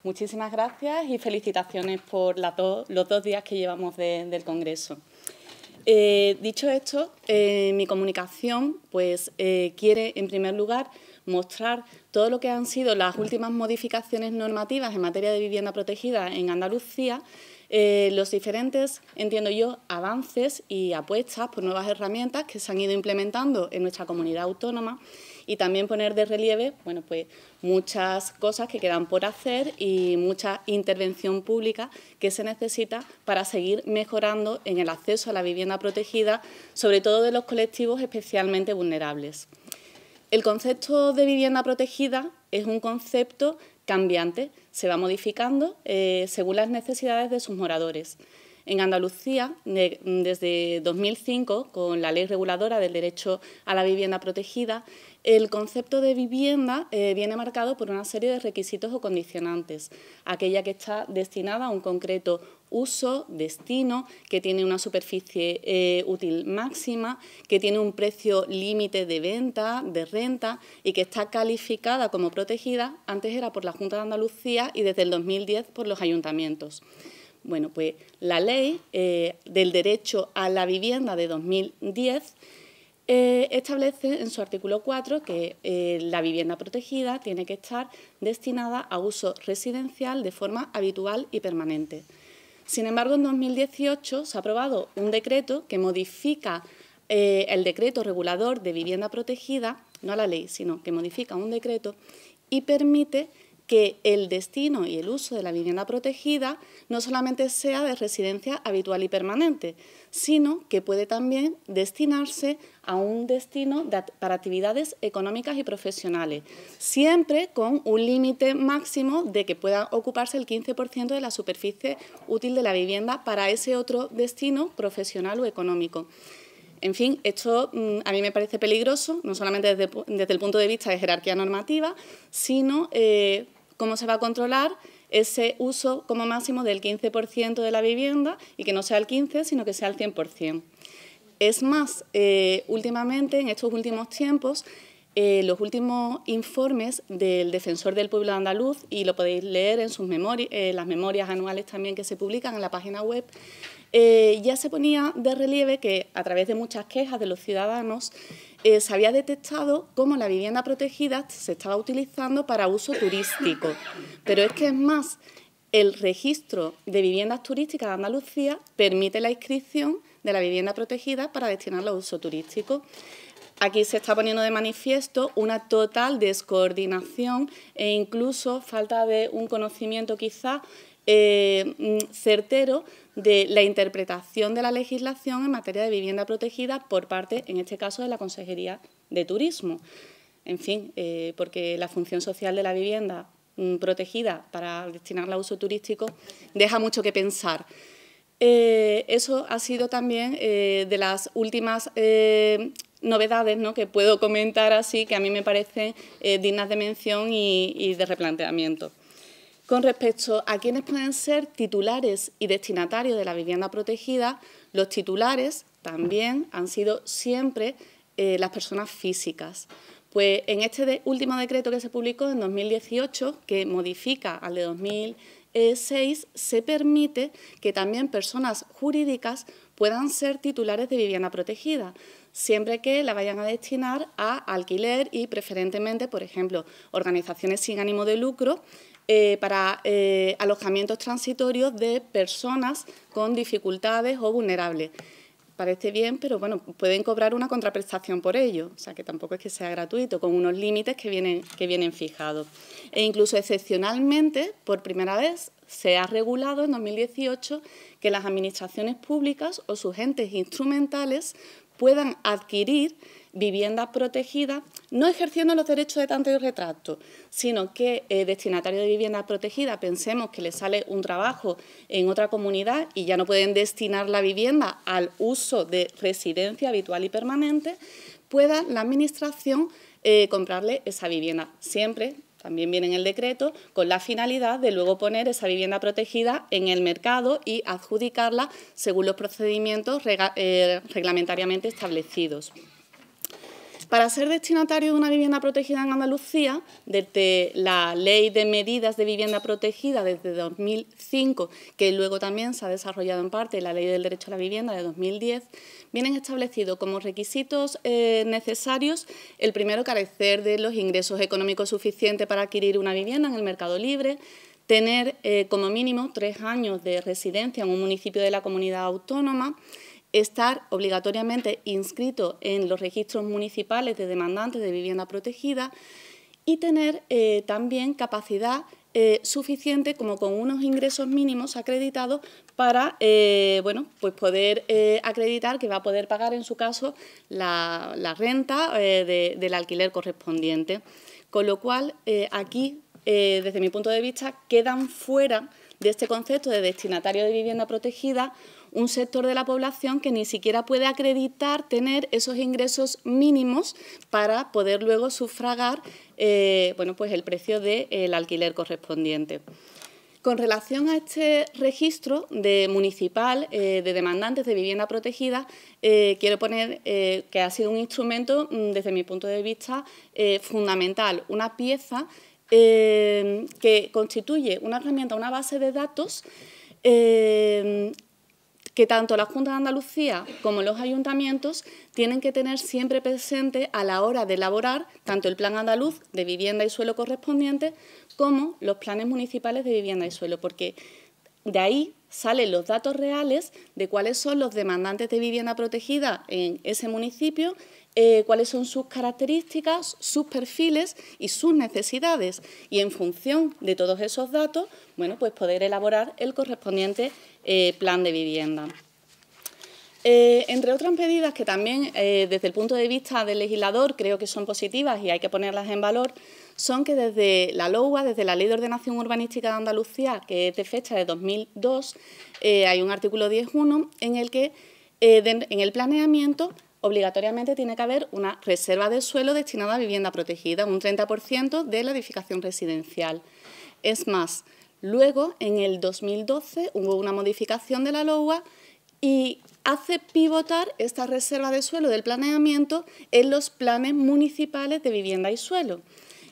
Muchísimas gracias y felicitaciones por los 2 días que llevamos del Congreso. Dicho esto, mi comunicación quiere, en primer lugar, mostrar todo lo que han sido las últimas modificaciones normativas en materia de vivienda protegida en Andalucía, los diferentes, entiendo yo, avances y apuestas por nuevas herramientas que se han ido implementando en nuestra comunidad autónoma y también poner de relieve muchas cosas que quedan por hacer y mucha intervención pública que se necesita para seguir mejorando en el acceso a la vivienda protegida, sobre todo de los colectivos especialmente vulnerables. El concepto de vivienda protegida es un concepto cambiante, se va modificando según las necesidades de sus moradores. En Andalucía, desde 2005, con la Ley Reguladora del Derecho a la Vivienda Protegida, el concepto de vivienda viene marcado por una serie de requisitos o condicionantes. Aquella que está destinada a un concreto uso, destino, que tiene una superficie útil máxima, que tiene un precio límite de venta, de renta y que está calificada como protegida. Antes era por la Junta de Andalucía y desde el 2010 por los ayuntamientos. Bueno, pues la Ley del Derecho a la Vivienda de 2010 establece en su artículo 4 que la vivienda protegida tiene que estar destinada a uso residencial de forma habitual y permanente. Sin embargo, en 2018 se ha aprobado un decreto que modifica el decreto regulador de vivienda protegida, no la ley, sino que modifica un decreto y permite que el destino y el uso de la vivienda protegida no solamente sea de residencia habitual y permanente, sino que puede también destinarse a un destino para actividades económicas y profesionales, siempre con un límite máximo de que pueda ocuparse el 15% de la superficie útil de la vivienda para ese otro destino profesional o económico. En fin, esto a mí me parece peligroso, no solamente desde el punto de vista de jerarquía normativa, sino cómo se va a controlar ese uso como máximo del 15% de la vivienda y que no sea el 15%, sino que sea el 100%. Es más, últimamente, en estos últimos tiempos, los últimos informes del Defensor del Pueblo Andaluz, y lo podéis leer en sus las memorias anuales también que se publican en la página web, ya se ponía de relieve que, a través de muchas quejas de los ciudadanos, se había detectado cómo la vivienda protegida se estaba utilizando para uso turístico. Pero es que, es más, el registro de viviendas turísticas de Andalucía permite la inscripción de la vivienda protegida para destinarla a uso turístico. Aquí se está poniendo de manifiesto una total descoordinación e incluso falta de un conocimiento quizá certero de la interpretación de la legislación en materia de vivienda protegida por parte, en este caso, de la Consejería de Turismo. En fin, porque la función social de la vivienda protegida para destinarla a uso turístico deja mucho que pensar. Eso ha sido también de las últimas novedades, ¿no?, que puedo comentar así, que a mí me parecen dignas de mención y de replanteamiento. Con respecto a quiénes pueden ser titulares y destinatarios de la vivienda protegida, los titulares también han sido siempre las personas físicas. Pues en este último decreto que se publicó en 2018, que modifica al de 2006, se permite que también personas jurídicas puedan ser titulares de vivienda protegida, siempre que la vayan a destinar a alquiler y preferentemente, por ejemplo, organizaciones sin ánimo de lucro, para alojamientos transitorios de personas con dificultades o vulnerables. Parece bien, pero bueno, pueden cobrar una contraprestación por ello, o sea que tampoco es que sea gratuito, con unos límites que vienen fijados. E incluso excepcionalmente, por primera vez, se ha regulado en 2018 que las administraciones públicas o sus entes instrumentales puedan adquirir viviendas protegidas, no ejerciendo los derechos de tanto y retracto, sino que destinatario de vivienda protegida, pensemos que le sale un trabajo en otra comunidad y ya no pueden destinar la vivienda al uso de residencia habitual y permanente, pueda la Administración comprarle esa vivienda, siempre, también viene en el decreto, con la finalidad de luego poner esa vivienda protegida en el mercado y adjudicarla según los procedimientos reglamentariamente establecidos. Para ser destinatario de una vivienda protegida en Andalucía, desde la Ley de Medidas de Vivienda Protegida desde 2005, que luego también se ha desarrollado en parte la Ley del Derecho a la Vivienda de 2010, vienen establecidos como requisitos necesarios el primero, carecer de los ingresos económicos suficientes para adquirir una vivienda en el mercado libre, tener como mínimo 3 años de residencia en un municipio de la comunidad autónoma, estar obligatoriamente inscrito en los registros municipales de demandantes de vivienda protegida y tener también capacidad suficiente, como con unos ingresos mínimos acreditados, para pues poder acreditar que va a poder pagar, en su caso, la renta del alquiler correspondiente. Con lo cual, aquí, desde mi punto de vista, quedan fuera de este concepto de destinatario de vivienda protegida un sector de la población que ni siquiera puede acreditar tener esos ingresos mínimos para poder luego sufragar pues el precio del alquiler correspondiente. Con relación a este registro municipal de demandantes de vivienda protegida, quiero poner que ha sido un instrumento, desde mi punto de vista, fundamental, una pieza que constituye una herramienta, una base de datos que tanto la Junta de Andalucía como los ayuntamientos tienen que tener siempre presente a la hora de elaborar tanto el Plan Andaluz de Vivienda y Suelo correspondiente como los planes municipales de vivienda y suelo, porque de ahí salen los datos reales de cuáles son los demandantes de vivienda protegida en ese municipio, cuáles son sus características, sus perfiles y sus necesidades. Y en función de todos esos datos, pues poder elaborar el correspondiente plan de vivienda. Entre otras medidas que también, desde el punto de vista del legislador, creo que son positivas y hay que ponerlas en valor, son que desde la LOUA, desde la Ley de Ordenación Urbanística de Andalucía, que es de fecha de 2002, hay un artículo 10.1 en el que en el planeamiento obligatoriamente tiene que haber una reserva de suelo destinada a vivienda protegida, un 30% de la edificación residencial. Es más, luego, en el 2012, hubo una modificación de la LOUA y hace pivotar esta reserva de suelo del planeamiento en los planes municipales de vivienda y suelo.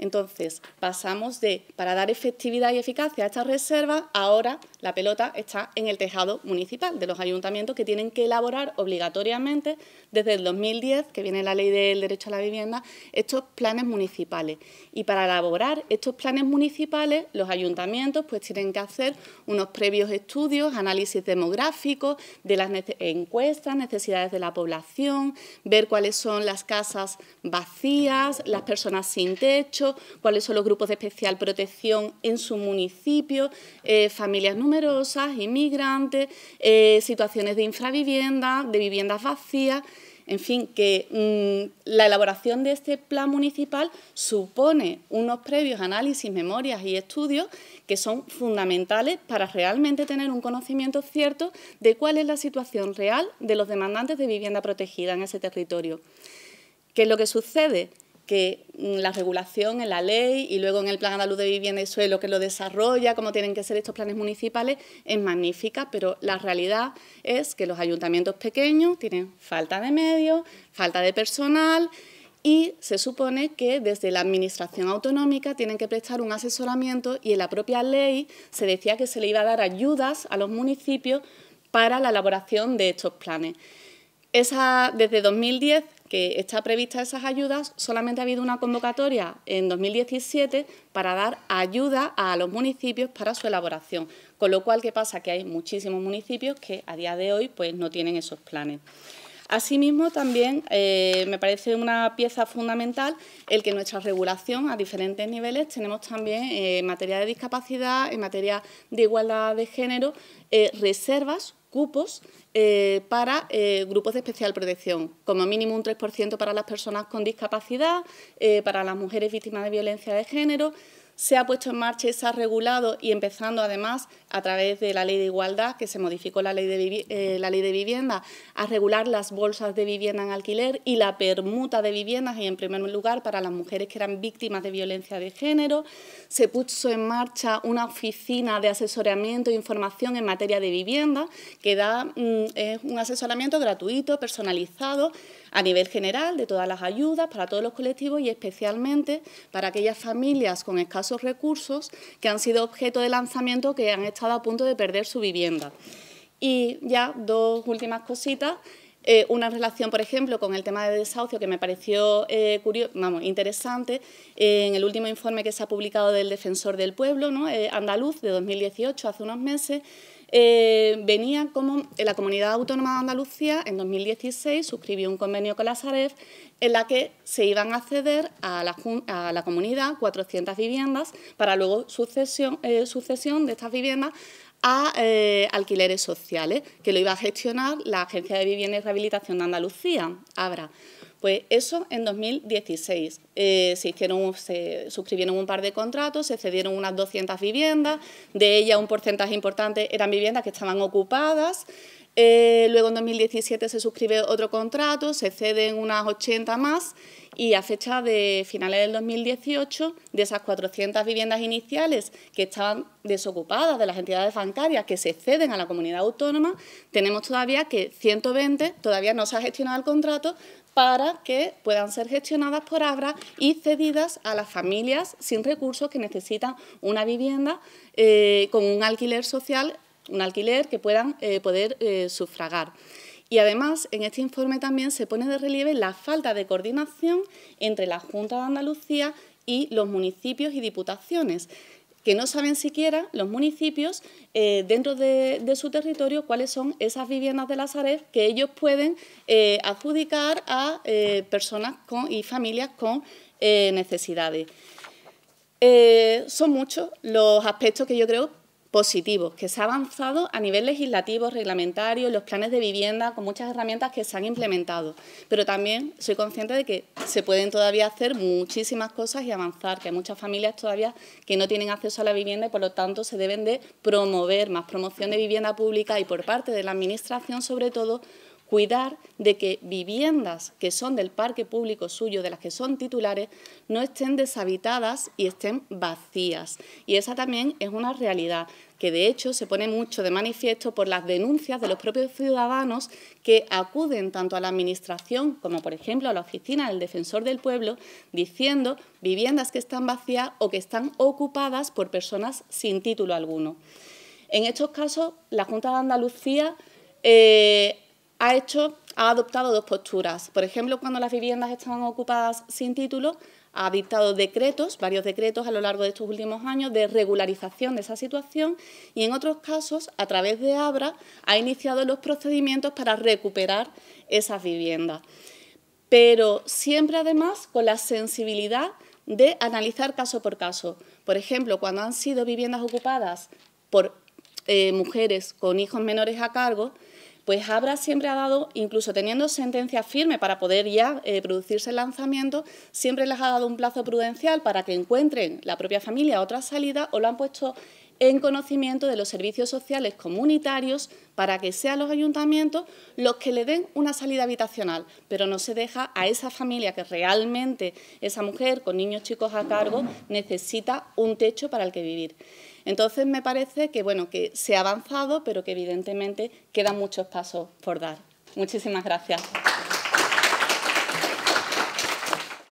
Entonces, pasamos de, para dar efectividad y eficacia a esta reserva, ahora la pelota está en el tejado municipal de los ayuntamientos, que tienen que elaborar obligatoriamente, desde el 2010, que viene la Ley del Derecho a la Vivienda, estos planes municipales. Y para elaborar estos planes municipales, los ayuntamientos pues tienen que hacer unos previos estudios, análisis demográficos, de las encuestas, necesidades de la población, ver cuáles son las casas vacías, las personas sin techo, cuáles son los grupos de especial protección en su municipio, familias numerosas, inmigrantes, situaciones de infravivienda, de viviendas vacías. En fin, que la elaboración de este plan municipal supone unos previos análisis, memorias y estudios que son fundamentales para realmente tener un conocimiento cierto de cuál es la situación real de los demandantes de vivienda protegida en ese territorio. ¿Qué es lo que sucede? Que la regulación en la ley y luego en el Plan Andaluz de Vivienda y Suelo, que lo desarrolla, cómo tienen que ser estos planes municipales, es magnífica, pero la realidad es que los ayuntamientos pequeños tienen falta de medios, falta de personal y se supone que desde la Administración autonómica tienen que prestar un asesoramiento y en la propia ley se decía que se le iba a dar ayudas a los municipios para la elaboración de estos planes. Desde 2010, que está prevista esas ayudas, solamente ha habido una convocatoria en 2017 para dar ayuda a los municipios para su elaboración. Con lo cual, ¿qué pasa? Que hay muchísimos municipios que a día de hoy pues, no tienen esos planes. Asimismo, también me parece una pieza fundamental el que nuestra regulación a diferentes niveles tenemos también en materia de discapacidad, en materia de igualdad de género, reservas, cupos para grupos de especial protección, como mínimo un 3% para las personas con discapacidad, para las mujeres víctimas de violencia de género. Se ha puesto en marcha y se ha regulado, y empezando además a través de la Ley de Igualdad, que se modificó la ley de vivienda, a regular las bolsas de vivienda en alquiler y la permuta de viviendas, y en primer lugar para las mujeres que eran víctimas de violencia de género. Se puso en marcha una oficina de asesoramiento e información en materia de vivienda, que da un asesoramiento gratuito, personalizado, a nivel general de todas las ayudas para todos los colectivos y especialmente para aquellas familias con escasos recursos que han sido objeto de lanzamiento, que han estado a punto de perder su vivienda. Y ya dos últimas cositas. Una relación, por ejemplo, con el tema de desahucio que me pareció interesante. En el último informe que se ha publicado del Defensor del Pueblo, ¿no? Andaluz, de 2018, hace unos meses, venía como la Comunidad Autónoma de Andalucía en 2016 suscribió un convenio con la Sareb en la que se iban a ceder a la comunidad 400 viviendas para luego sucesión de estas viviendas a alquileres sociales, que lo iba a gestionar la Agencia de Vivienda y Rehabilitación de Andalucía, ABRA. Pues eso en 2016. Se suscribieron un par de contratos, se cedieron unas 200 viviendas, de ellas un porcentaje importante eran viviendas que estaban ocupadas. Luego en 2017 se suscribe otro contrato, se ceden unas 80 más y a fecha de finales del 2018, de esas 400 viviendas iniciales que estaban desocupadas de las entidades bancarias que se ceden a la comunidad autónoma, tenemos todavía que 120 todavía no se ha gestionado el contrato para que puedan ser gestionadas por ABRA y cedidas a las familias sin recursos que necesitan una vivienda con un alquiler social, un alquiler que puedan poder sufragar. Y además, en este informe también se pone de relieve la falta de coordinación entre la Junta de Andalucía y los municipios y diputaciones, que no saben siquiera los municipios dentro de su territorio cuáles son esas viviendas de la Sareb que ellos pueden adjudicar a personas y familias con necesidades. Son muchos los aspectos que yo creo positivos, que se ha avanzado a nivel legislativo, reglamentario, los planes de vivienda, con muchas herramientas que se han implementado. Pero también soy consciente de que se pueden todavía hacer muchísimas cosas y avanzar, que hay muchas familias todavía que no tienen acceso a la vivienda y, por lo tanto, se deben de promover más promoción de vivienda pública y, por parte de la Administración, sobre todo, cuidar de que viviendas que son del parque público suyo, de las que son titulares, no estén deshabitadas y estén vacías. Y esa también es una realidad que, de hecho, se pone mucho de manifiesto por las denuncias de los propios ciudadanos que acuden tanto a la Administración como, por ejemplo, a la oficina del Defensor del Pueblo, diciendo viviendas que están vacías o que están ocupadas por personas sin título alguno. En estos casos, la Junta de Andalucía ha adoptado dos posturas. Por ejemplo, cuando las viviendas estaban ocupadas sin título, ha dictado varios decretos a lo largo de estos últimos años de regularización de esa situación y, en otros casos, a través de ABRA, ha iniciado los procedimientos para recuperar esas viviendas. Pero siempre, además, con la sensibilidad de analizar caso por caso. Por ejemplo, cuando han sido viviendas ocupadas por mujeres con hijos menores a cargo, pues ABRA siempre ha dado, incluso teniendo sentencia firme para poder ya producirse el lanzamiento, siempre les ha dado un plazo prudencial para que encuentren la propia familia otra salida o lo han puesto en conocimiento de los servicios sociales comunitarios para que sean los ayuntamientos los que le den una salida habitacional, pero no se deja a esa familia que realmente, esa mujer con niños chicos a cargo, necesita un techo para el que vivir. Entonces, me parece que, bueno, que se ha avanzado, pero que evidentemente quedan muchos pasos por dar. Muchísimas gracias.